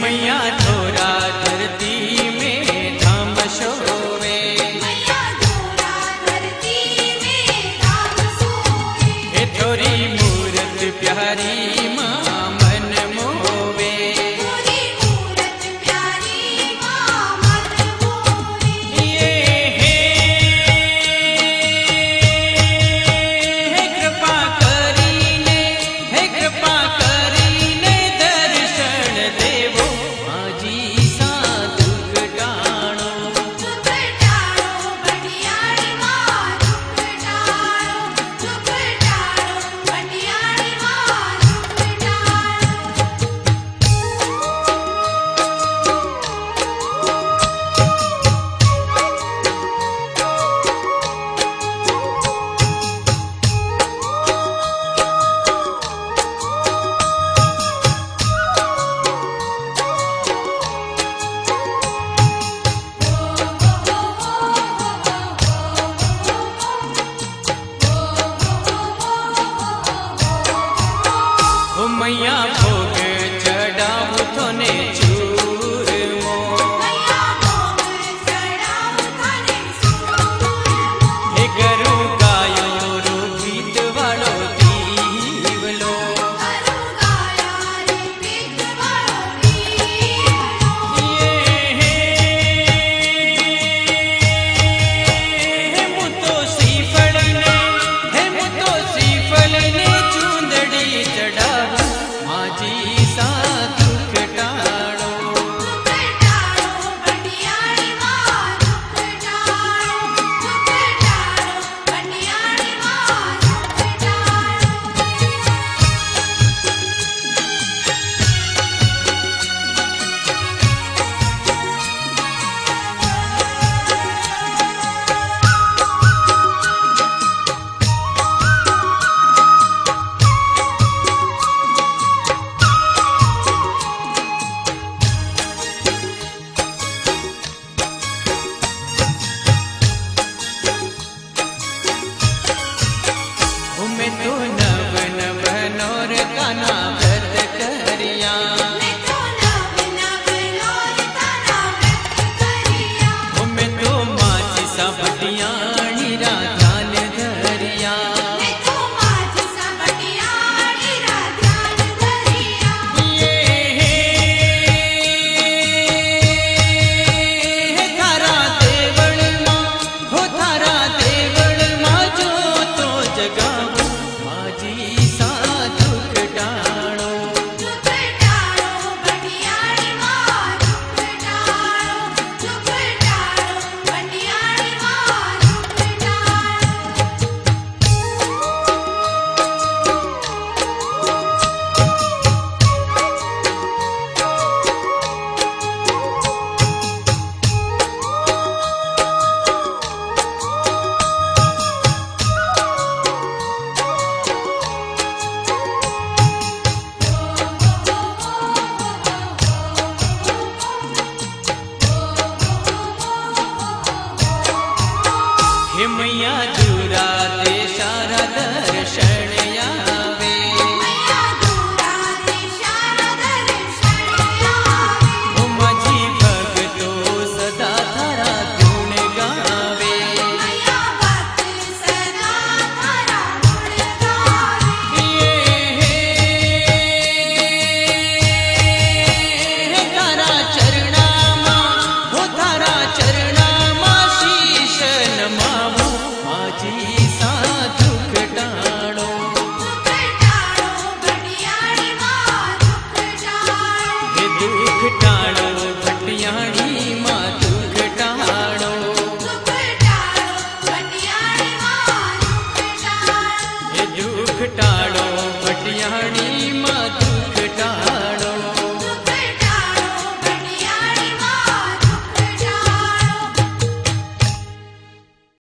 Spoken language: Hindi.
मैया थोड़ा धरती में धाम सोवे, मैया थोड़ा धरती में धाम सोवे। हे थोरी मूरत प्यारी माँ मन मोवे, थोरी मूरत प्यारी माँ मन मोवे। ये हे कृपा करीने, हे कृपा करीने दर्शन देवो माजी सा दुख टाणो। दुख टाळो भटियाणी माँ, दुख टाळो, दुख टाळो भटियाणी माँ, दुख टाळो। ओ मैया भोग चढ़ाऊं थोने चूरमो, मैया भोग चढ़ाऊं थाने सूरमो। हे करूं गायो रो गीत वालो दीवलो, करूं गाया रे गीत वालो दीवलो। हे मुतो सीफल ने, हे मुतो सीफल ने चूंदड़ी चढ़ाऊं माजी सा दुख टाणो। दुख टाळो भटियाणी माँ, दुख टाळो, दुख टाळो भटियाणी माँ, दुख टाळो। मैं तो नव नव नौर काना व्रत करिया, मैं तो नव नव नौर तारा व्रत करिया। मैं तो माची सा भटियाणी रा ध्यान धरिया। मैं तो माझ सा भटियाणी रा ध्यान धरिया। ये थारा देवळ मां, हो थारा देवळ मां जो तो जगावो माजी सा दुख टाणो। दुख टाळो भटियाणी माँ, दुख टाळो, दुख टाळो भटियाणी माँ, दुख टाळो। हे मैया दूरा दे सारा दर्शन आवे, मैया दूरा दे सारा दर्शन आवे। ओ माझी भक्तो सदा थारा गुण गावे। मैया भक्त सदा थारा गुण गावे। ये तारा चरणा मां, हो तारा चरणा मां शीश नमावो माजी सा दुख टाणो। दुख टाळो भटियाणी माँ, दुख टाळो। हे दुख टाणो भटियाणी मां, दुख टाणो। दुख टाळो भटियाणी माँ, दुख टाळो। हे दुख टाणो भटियाणी मां,